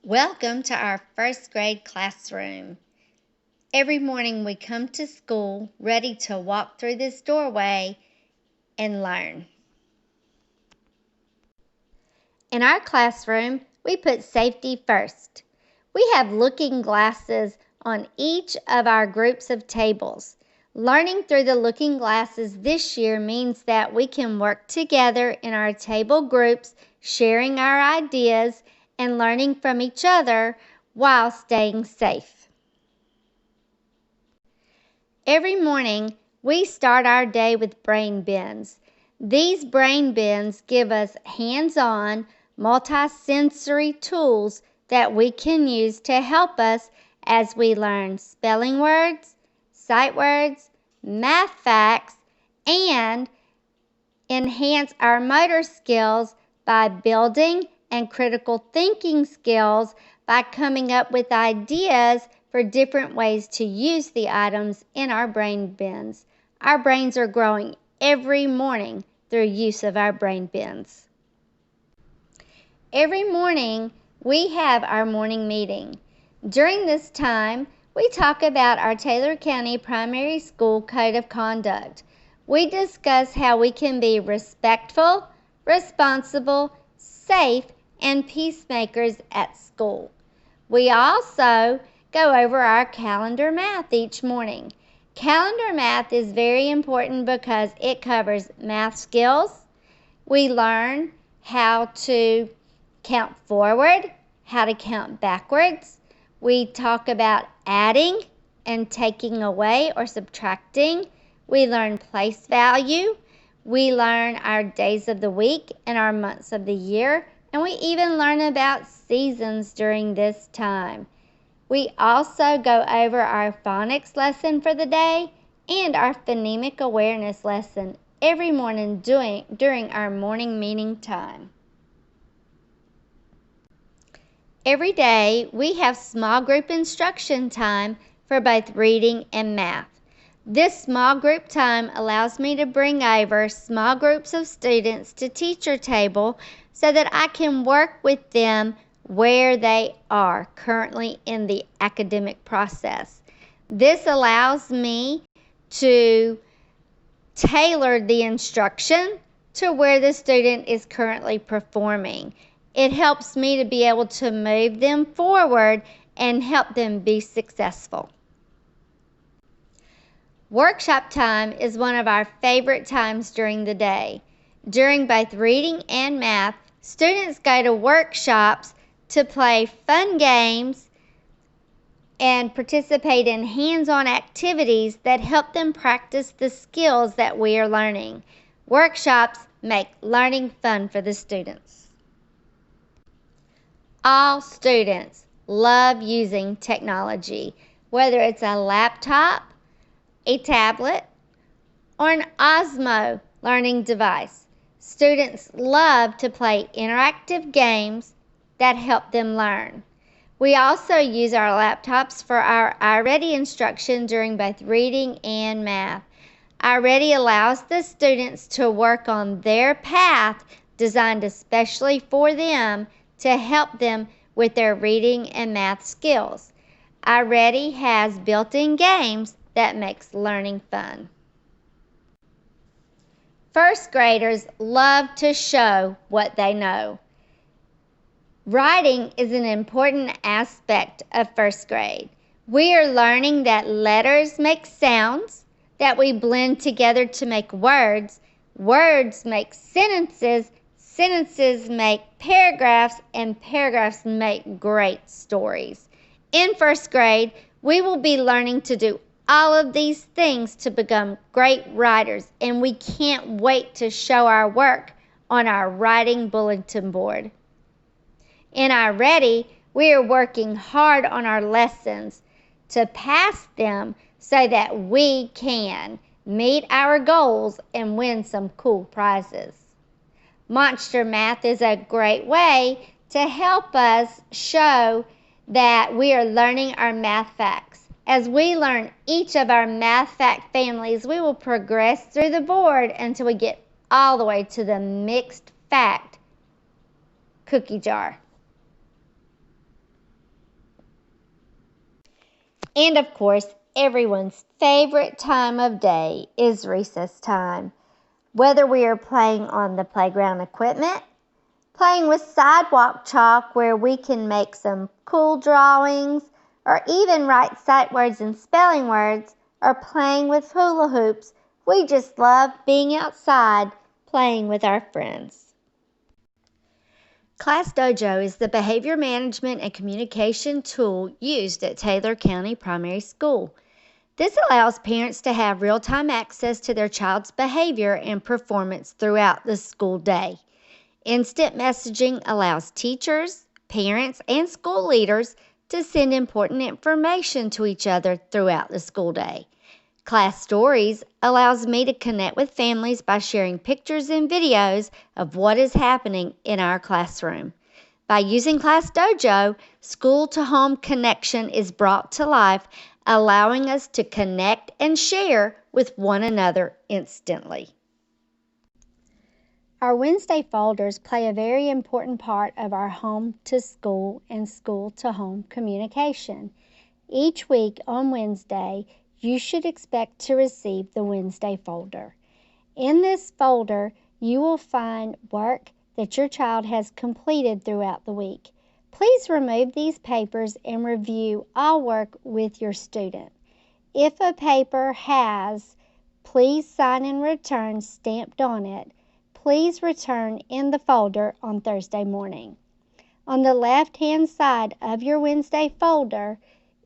Welcome to our first grade classroom. Every morning we come to school ready to walk through this doorway and learn. In our classroom, we put safety first. We have looking glasses on each of our groups of tables. Learning through the looking glasses this year means that we can work together in our table groups, sharing our ideas and learning from each other while staying safe. Every morning, we start our day with brain bins. These brain bins give us hands-on, multi-sensory tools that we can use to help us as we learn spelling words, sight words, math facts, and enhance our motor skills by building and critical thinking skills by coming up with ideas for different ways to use the items in our brain bins. Our brains are growing every morning through use of our brain bins. Every morning, we have our morning meeting. During this time, we talk about our Taylor County Primary School Code of Conduct. We discuss how we can be respectful, responsible, safe, and peacemakers at school. We also go over our calendar math each morning. Calendar math is very important because it covers math skills. We learn how to count forward, how to count backwards. We talk about adding and taking away or subtracting. We learn place value. We learn our days of the week and our months of the year. And we even learn about seasons during this time. We also go over our phonics lesson for the day and our phonemic awareness lesson every morning during our morning meeting time. Every day, we have small group instruction time for both reading and math. This small group time allows me to bring over small groups of students to teacher table so that I can work with them where they are currently in the academic process. This allows me to tailor the instruction to where the student is currently performing. It helps me to be able to move them forward and help them be successful. Workshop time is one of our favorite times during the day. During both reading and math, students go to workshops to play fun games and participate in hands-on activities that help them practice the skills that we are learning. Workshops make learning fun for the students. All students love using technology, whether it's a laptop, a tablet, or an Osmo learning device. Students love to play interactive games that help them learn. We also use our laptops for our iReady instruction during both reading and math. iReady allows the students to work on their path designed especially for them to help them with their reading and math skills. iReady has built-in games that makes learning fun. First graders love to show what they know. Writing is an important aspect of first grade. We are learning that letters make sounds, that we blend together to make words, words make sentences, sentences make paragraphs, and paragraphs make great stories. In first grade, we will be learning to do all of these things to become great writers, and we can't wait to show our work on our writing bulletin board. In iReady, we are working hard on our lessons to pass them so that we can meet our goals and win some cool prizes. Monster Math is a great way to help us show that we are learning our math facts. As we learn each of our math fact families, we will progress through the board until we get all the way to the mixed fact cookie jar. And of course, everyone's favorite time of day is recess time. Whether we are playing on the playground equipment, playing with sidewalk chalk where we can make some cool drawings, or even write sight words and spelling words, or playing with hula hoops, we just love being outside playing with our friends. Class Dojo is the behavior management and communication tool used at Taylor County Primary School. This allows parents to have real-time access to their child's behavior and performance throughout the school day. Instant messaging allows teachers, parents, and school leaders to send important information to each other throughout the school day. Class Stories allows me to connect with families by sharing pictures and videos of what is happening in our classroom. By using Class Dojo, school-to-home connection is brought to life, allowing us to connect and share with one another instantly. Our Wednesday folders play a very important part of our home-to-school and school-to-home communication. Each week on Wednesday, you should expect to receive the Wednesday folder. In this folder, you will find work that your child has completed throughout the week. Please remove these papers and review all work with your student. If a paper has "Please sign and return" stamped on it, please return in the folder on Thursday morning. On the left-hand side of your Wednesday folder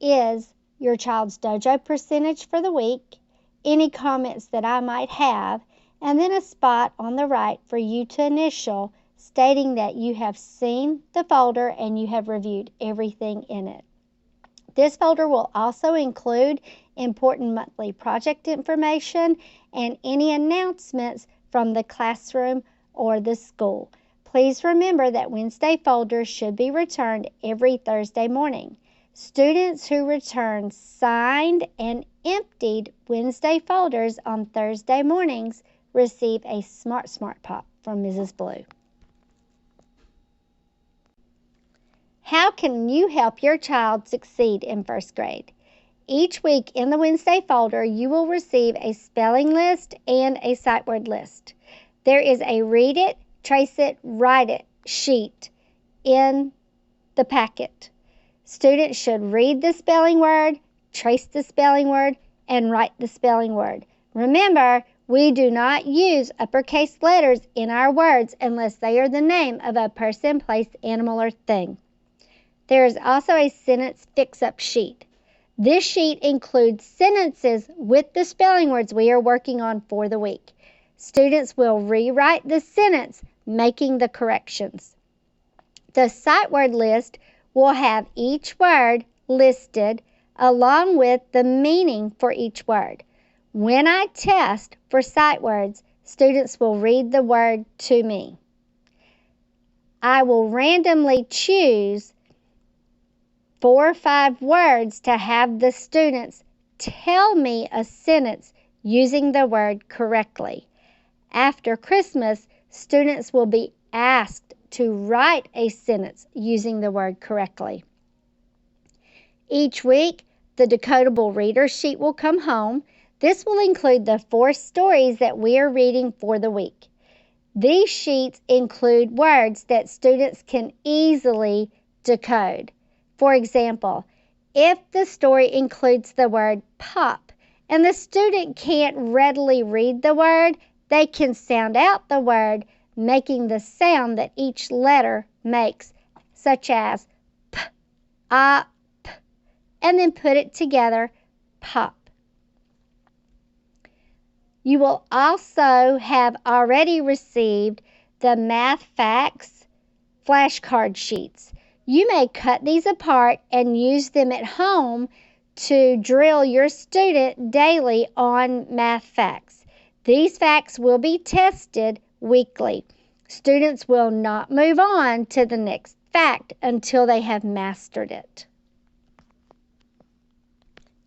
is your child's dojo percentage for the week, any comments that I might have, and then a spot on the right for you to initial stating that you have seen the folder and you have reviewed everything in it. This folder will also include important monthly project information and any announcements from the classroom or the school. Please remember that Wednesday folders should be returned every Thursday morning. Students who return signed and emptied Wednesday folders on Thursday mornings receive a Smart Pop from Mrs. Blue. How can you help your child succeed in first grade? Each week in the Wednesday folder, you will receive a spelling list and a sight word list. There is a read it, trace it, write it sheet in the packet. Students should read the spelling word, trace the spelling word, and write the spelling word. Remember, we do not use uppercase letters in our words unless they are the name of a person, place, animal, or thing. There is also a sentence fix-up sheet. This sheet includes sentences with the spelling words we are working on for the week. Students will rewrite the sentence, making the corrections. The sight word list will have each word listed along with the meaning for each word. When I test for sight words, students will read the word to me. I will randomly choose 4 or 5 words to have the students tell me a sentence using the word correctly. After Christmas, students will be asked to write a sentence using the word correctly. Each week, the decodable reader sheet will come home. This will include the 4 stories that we are reading for the week. These sheets include words that students can easily decode. For example, if the story includes the word pop and the student can't readily read the word, they can sound out the word, making the sound that each letter makes, such as p, a, p, and then put it together, pop. You will also have already received the Math Facts flashcard sheets. You may cut these apart and use them at home to drill your student daily on math facts. These facts will be tested weekly. Students will not move on to the next fact until they have mastered it.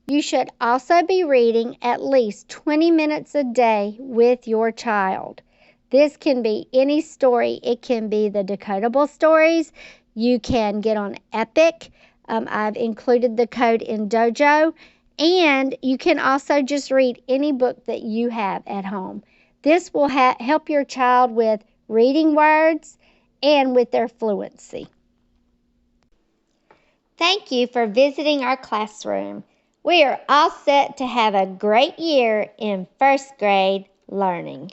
You should also be reading at least 20 minutes a day with your child. This can be any story. It can be the decodable stories. You can get on Epic I've included the code in Dojo, and you can also just read any book that you have at home. This will help your child with reading words and with their fluency. Thank you for visiting our classroom. We are all set to have a great year in first grade learning.